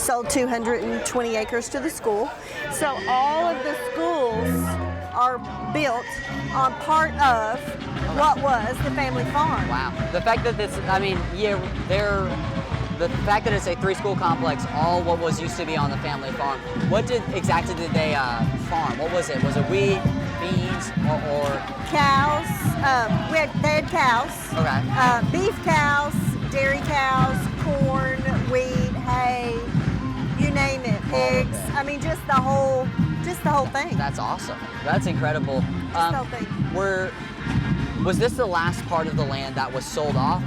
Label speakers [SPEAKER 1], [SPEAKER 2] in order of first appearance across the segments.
[SPEAKER 1] sold 220 acres to the school. So all of the schools are built on part of what was the family farm.
[SPEAKER 2] Wow. The fact that this, I mean, yeah, the fact that it's a 3-school complex, all what was used to be on the family farm. What exactly did they farm? What was it? Was it wheat, beans, or
[SPEAKER 1] cows? They had cows.
[SPEAKER 2] Okay.
[SPEAKER 1] Beef cows, dairy cows, corn, wheat, hay, you name it, pigs. I mean, just the whole thing.
[SPEAKER 2] That's awesome. That's incredible.
[SPEAKER 1] Just the whole thing.
[SPEAKER 2] Was this the last part of the land that was sold off,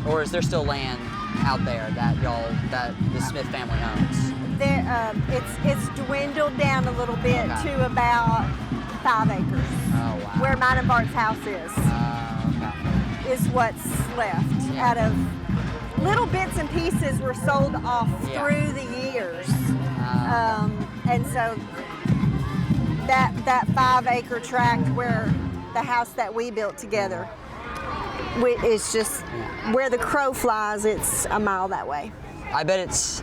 [SPEAKER 2] or is there still land out there that the Smith family owns?
[SPEAKER 1] It's dwindled down a little bit to about 5 acres.
[SPEAKER 2] Oh, wow.
[SPEAKER 1] Where mine and Bart's house is.
[SPEAKER 2] Okay.
[SPEAKER 1] Is what's left out of little bits and pieces were sold off through the years. And so that 5-acre tract where the house that we built together is just where the crow flies. It's a mile that way.
[SPEAKER 2] I bet it's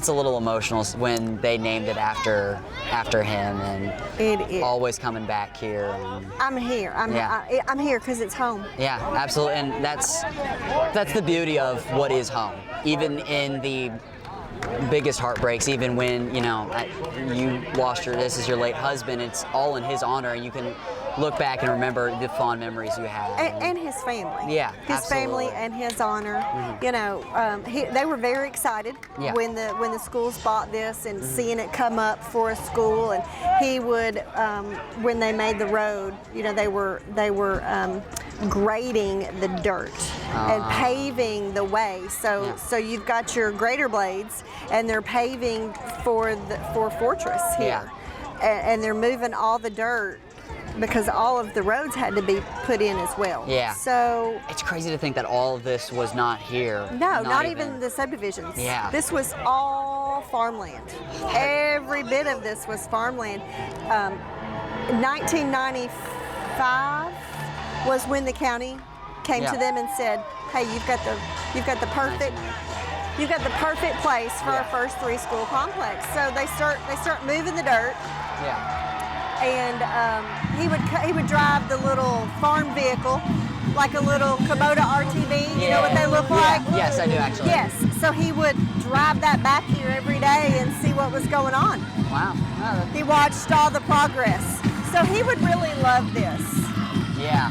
[SPEAKER 2] a little emotional when they named it after him, and
[SPEAKER 1] it is
[SPEAKER 2] always coming back here.
[SPEAKER 1] I'm here. I'm here because it's home.
[SPEAKER 2] Yeah, absolutely, and that's the beauty of what is home. Even in the biggest heartbreaks, even when you lost this is your late husband, it's all in his honor, and you can look back and remember the fond memories you had.
[SPEAKER 1] And his family.
[SPEAKER 2] Yeah,
[SPEAKER 1] his
[SPEAKER 2] absolutely.
[SPEAKER 1] family and his honor. Mm-hmm. They were very excited when the schools bought this and seeing it come up for a school. And he would, when they made the road, they were grading the dirt and paving the way. So you've got your grader blades, and they're paving for Fortress here, and they're moving all the dirt, because all of the roads had to be put in as well.
[SPEAKER 2] Yeah.
[SPEAKER 1] So
[SPEAKER 2] it's crazy to think that all of this was not here.
[SPEAKER 1] No, not even the subdivisions.
[SPEAKER 2] Yeah.
[SPEAKER 1] This was all farmland. Every bit of this was farmland. 1995 was when the county came to them and said, "Hey, you've got the perfect place for our first 3-school complex." So they start moving the dirt.
[SPEAKER 2] Yeah.
[SPEAKER 1] And he would drive the little farm vehicle, like a little Kubota RTV. You know what they look like?
[SPEAKER 2] Yes, I do actually.
[SPEAKER 1] Yes. So he would drive that back here every day and see what was going on.
[SPEAKER 2] Wow.
[SPEAKER 1] He watched all the progress. So he would really love this.
[SPEAKER 2] Yeah.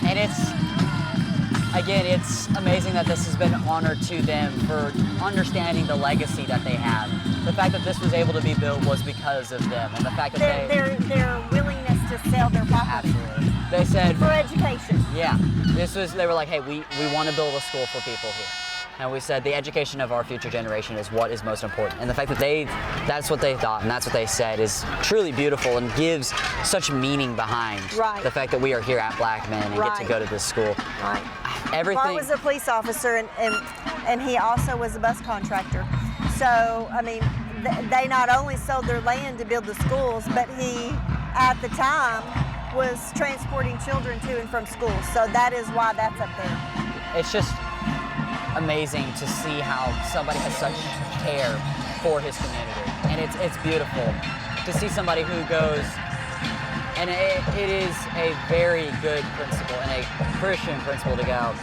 [SPEAKER 2] And it's amazing that this has been an honor to them for understanding the legacy that they have. The fact that this was able to be built was because of them, and the fact that
[SPEAKER 1] their willingness to sell their property.
[SPEAKER 2] Absolutely. They said
[SPEAKER 1] for education.
[SPEAKER 2] Yeah, they were like, hey, we want to build a school for people here, and we said the education of our future generation is what is most important. And the fact that that's what they thought and that's what they said is truly beautiful and gives such meaning behind the fact that we are here at Blackman and get to go to this school.
[SPEAKER 1] Right.
[SPEAKER 2] Everything.
[SPEAKER 1] Bart was a police officer, and he also was a bus contractor. So, I mean, they not only sold their land to build the schools, but he, at the time, was transporting children to and from school. So that is why that's up there.
[SPEAKER 2] It's just amazing to see how somebody has such care for his community. And it's beautiful to see somebody who goes, and it is a very good principle and a Christian principle to go,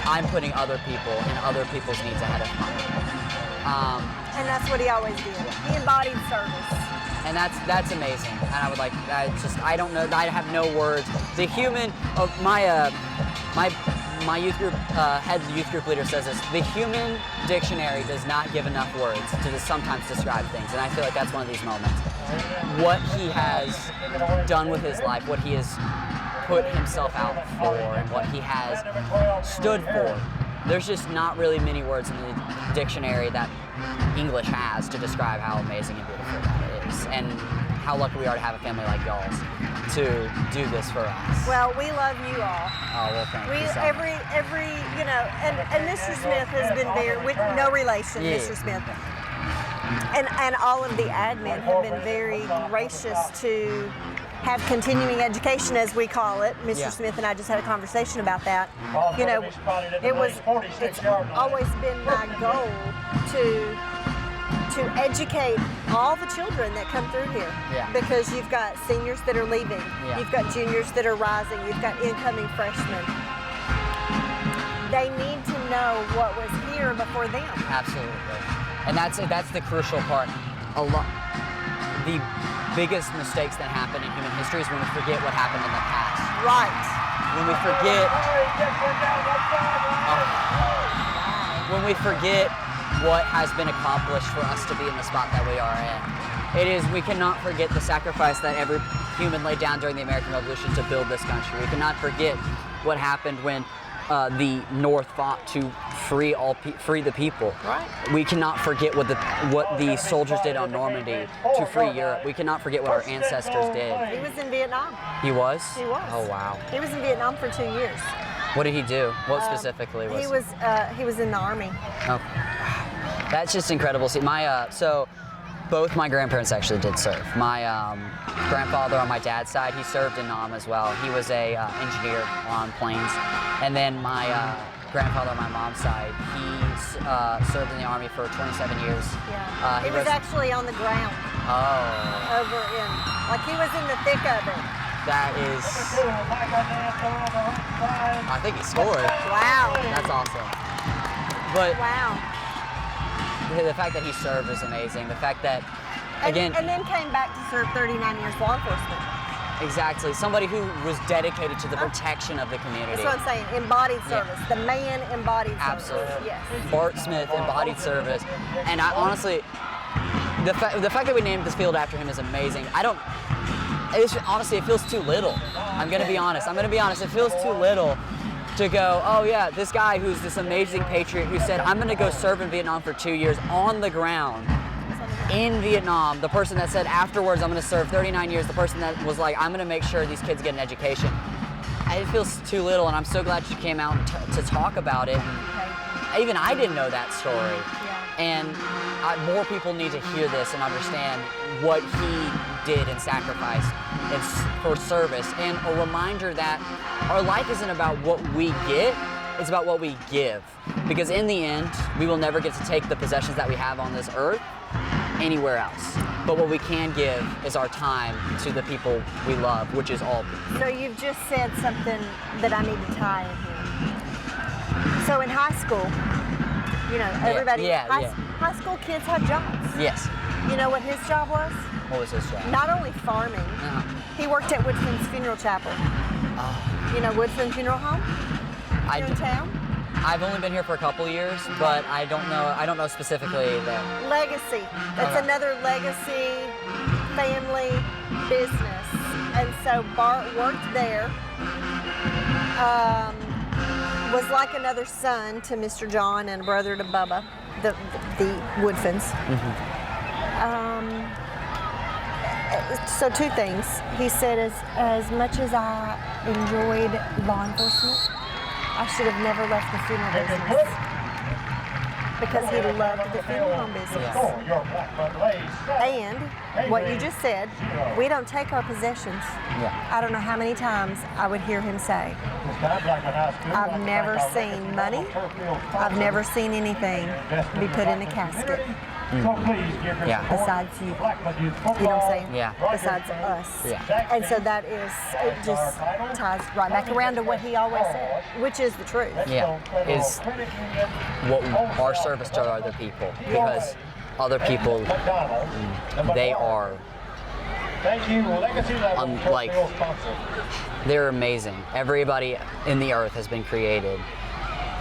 [SPEAKER 2] I'm putting other people and other people's needs ahead of mine.
[SPEAKER 1] And that's what he always did. He embodied service.
[SPEAKER 2] And that's amazing. And I would like, I don't know, I have no words. The human, my youth group, head youth group leader says this, the human dictionary does not give enough words to sometimes describe things. And I feel like that's one of these moments. What he has done with his life, what he has put himself out for, and what he has stood for. There's just not really many words in the dictionary that English has to describe how amazing and beautiful that is, and how lucky we are to have a family like y'all's to do this for us.
[SPEAKER 1] Well, we love you all.
[SPEAKER 2] Oh, well, thank you so much.
[SPEAKER 1] Every, and Mr. Smith has been there with no relation, Mr. Smith. And all of the admin have been very gracious to have continuing education, as we call it. Mr. Smith and I just had a conversation about that. You know, it's always been my goal to educate all the children that come through here. Because you've got seniors that are leaving, you've got juniors that are rising, you've got incoming freshmen. They need to know what was here before them.
[SPEAKER 2] Absolutely. And that's the crucial part. The biggest mistakes that happen in human history is when we forget what happened in the past.
[SPEAKER 1] Right.
[SPEAKER 2] When we forget what has been accomplished for us to be in the spot that we are in. We cannot forget the sacrifice that every human laid down during the American Revolution to build this country. We cannot forget what happened when the North fought to free the people.
[SPEAKER 1] Right.
[SPEAKER 2] We cannot forget what the soldiers did on Normandy to free Europe. We cannot forget what our ancestors did.
[SPEAKER 1] He was in Vietnam.
[SPEAKER 2] He was?
[SPEAKER 1] He was.
[SPEAKER 2] Oh, wow.
[SPEAKER 1] He was in Vietnam for 2 years.
[SPEAKER 2] What did he do? What specifically was
[SPEAKER 1] he was in the Army.
[SPEAKER 2] Oh, that's just incredible. See, both my grandparents actually did serve. My grandfather on my dad's side, he served in Nam as well. He was a engineer on planes. And then my grandfather on my mom's side, he served in the Army for 27 years.
[SPEAKER 1] Yeah. He was actually on the ground.
[SPEAKER 2] Oh.
[SPEAKER 1] Over in, like he was in the thick of it.
[SPEAKER 2] That is, I think he scored.
[SPEAKER 1] Wow.
[SPEAKER 2] That's awesome. But
[SPEAKER 1] wow.
[SPEAKER 2] The fact that he served is amazing. The fact that, again...
[SPEAKER 1] And then came back to serve 39 years law enforcement.
[SPEAKER 2] Exactly. Somebody who was dedicated to the protection of the community.
[SPEAKER 1] That's what I'm saying. Embodied service. The man embodied
[SPEAKER 2] Absolutely.
[SPEAKER 1] service. Yes.
[SPEAKER 2] Bart Smith embodied service. And I honestly, the fact that we named this field after him is amazing. Honestly, it feels too little. I'm going to be honest. It feels too little to go, oh yeah, this guy who's this amazing patriot who said, I'm going to go serve in Vietnam for 2 years on the ground in Vietnam. The person that said afterwards, I'm going to serve 39 years. The person that was like, I'm going to make sure these kids get an education. It feels too little, and I'm so glad you came out to talk about it. Even I didn't know that story. And more people need to hear this and understand what he did and sacrificed for service. And a reminder that our life isn't about what we get, it's about what we give. Because in the end, we will never get to take the possessions that we have on this earth anywhere else. But what we can give is our time to the people we love, which is all people.
[SPEAKER 1] So you've just said something that I need to tie in here. So in high school, you know, everybody, high school kids have jobs.
[SPEAKER 2] Yes.
[SPEAKER 1] You know what his job was?
[SPEAKER 2] What was his job?
[SPEAKER 1] Not only farming, he worked at Woodfin's Funeral Chapel. You know Woodfin Funeral Home? Here in town?
[SPEAKER 2] I've only been here for a couple years, but I don't know specifically that.
[SPEAKER 1] Legacy. That's another legacy family business. And so Bart worked there. Was like another son to Mr. John and a brother to Bubba, the Woodfins. So two things. He said, as much as I enjoyed law enforcement, I should have never left the funeral business because he loved the funeral home business. And what you just said, we don't take our possessions. I don't know how many times I would hear him say, I've never seen money, I've never seen anything be put in a casket. Besides you. You know what I'm saying? Besides us. And so that is, it just ties right back around to what he always said, which is the truth.
[SPEAKER 2] Is what our service to other people. Because other people, they are they're amazing. Everybody in the earth has been created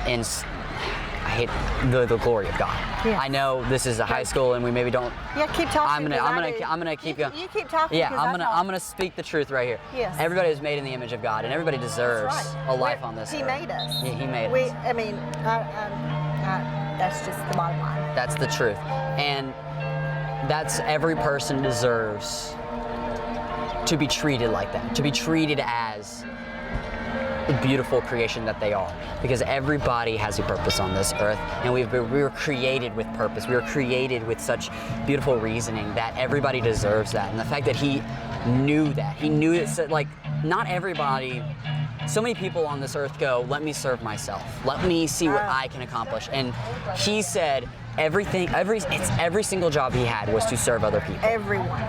[SPEAKER 2] in, I hate the glory of God. I know this is a high school and we maybe don't.
[SPEAKER 1] Keep talking.
[SPEAKER 2] I'm gonna keep going.
[SPEAKER 1] You keep talking.
[SPEAKER 2] I'm gonna speak the truth right here. Everybody is made in the image of God, and everybody deserves a life on this earth.
[SPEAKER 1] He made us.
[SPEAKER 2] He made us.
[SPEAKER 1] I mean, that's just the bottom line.
[SPEAKER 2] That's the truth, and that's every person deserves to be treated like that. To be treated as beautiful creation that they are, because everybody has a purpose on this earth, and we were created with purpose. We were created with such beautiful reasoning that everybody deserves that. And the fact that he knew that, he knew it, like, not everybody, so many people on this earth go, let me serve myself, let me see what I can accomplish. And he said every single job he had was to serve other people.
[SPEAKER 1] Everyone.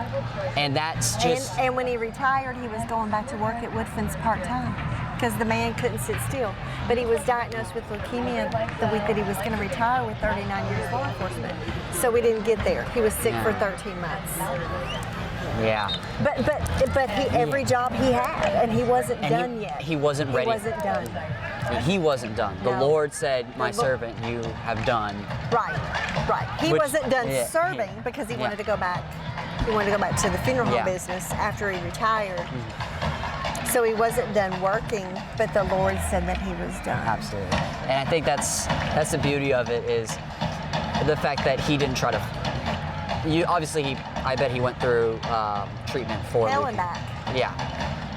[SPEAKER 2] And that's just...
[SPEAKER 1] And when he retired, he was going back to work at Woodfin's part-time, because the man couldn't sit still. But he was diagnosed with leukemia the week that he was going to retire with 39 years law enforcement. So we didn't get there. He was sick for 13 months.
[SPEAKER 2] Yeah.
[SPEAKER 1] But every job he had, and he wasn't done yet.
[SPEAKER 2] He wasn't ready.
[SPEAKER 1] He wasn't done.
[SPEAKER 2] He wasn't done. The
[SPEAKER 1] No.
[SPEAKER 2] Lord said, my servant, you have done.
[SPEAKER 1] Right. He wasn't done serving because he wanted to go back. He wanted to go back to the funeral home business after he retired. So he wasn't done working, but the Lord said that he was done.
[SPEAKER 2] Absolutely. And I think that's the beauty of it, is the fact that he didn't try to. I bet he went through treatment for
[SPEAKER 1] Hell and back.
[SPEAKER 2] Yeah.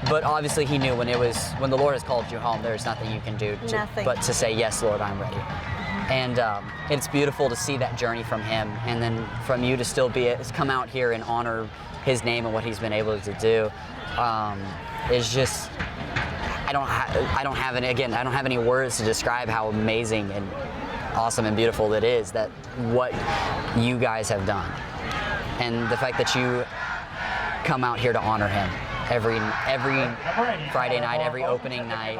[SPEAKER 2] But obviously he knew when the Lord has called you home, there's nothing you can do but to say, yes, Lord, I'm ready. And it's beautiful to see that journey from him, and then from you to still come out here and honor his name and what he's been able to do. Is just, I don't have any words to describe how amazing and awesome and beautiful it is that what you guys have done. And the fact that you come out here to honor him every Friday night, every opening night,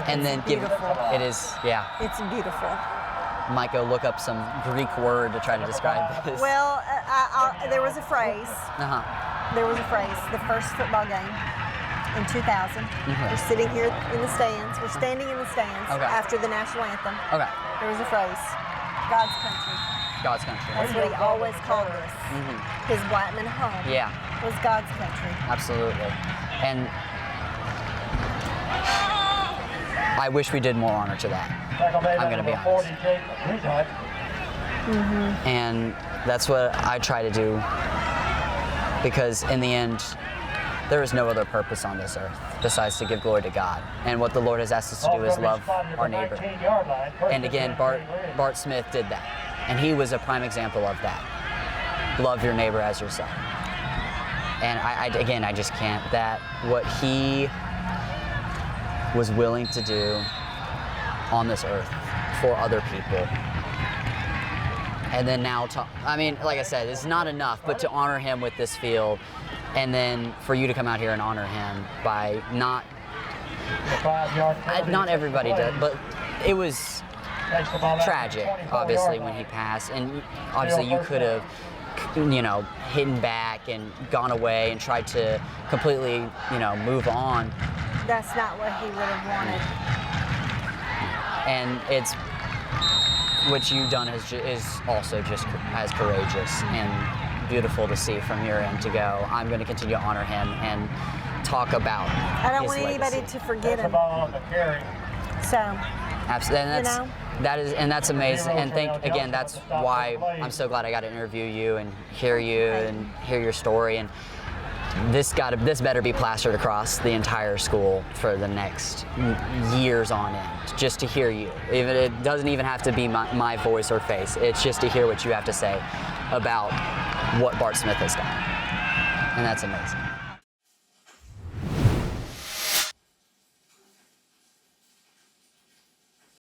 [SPEAKER 2] and then it is, yeah.
[SPEAKER 1] It's beautiful.
[SPEAKER 2] Might go look up some Greek word to try to describe this.
[SPEAKER 1] Well, there was a phrase. There was a phrase. The first football game in 2000. We're sitting here in the stands. We're standing in the stands after the national anthem.
[SPEAKER 2] Okay.
[SPEAKER 1] There was a phrase. God's country.
[SPEAKER 2] God's country.
[SPEAKER 1] That's what he always called this. His Blackman home.
[SPEAKER 2] Yeah.
[SPEAKER 1] Was God's country.
[SPEAKER 2] Absolutely. And I wish we did more honor to that. I'm going to be honest. And that's what I try to do, because in the end, there is no other purpose on this earth besides to give glory to God. And what the Lord has asked us to do is love our neighbor. And again, Bart Smith did that. And he was a prime example of that. Love your neighbor as yourself. And I just can't. That what he was willing to do on this earth for other people. And then now, like I said, it's not enough, but to honor him with this field, and then for you to come out here and honor him by not everybody did, but it was tragic, obviously, when he passed. And obviously you could have, hidden back and gone away and tried to completely, move on.
[SPEAKER 1] That's not what he would have wanted.
[SPEAKER 2] And it's what you've done is also just as courageous and beautiful to see from your end to go, I'm going to continue to honor him and talk about
[SPEAKER 1] I don't
[SPEAKER 2] his
[SPEAKER 1] want
[SPEAKER 2] legacy.
[SPEAKER 1] anybody to forget him. So,
[SPEAKER 2] absolutely, and that's amazing. And again, that's why I'm so glad I got to interview you and hear you and hear your story. And this better be plastered across the entire school for the next years on end, just to hear you. Even it doesn't even have to be my voice or face. It's just to hear what you have to say about what Bart Smith has done, and that's amazing.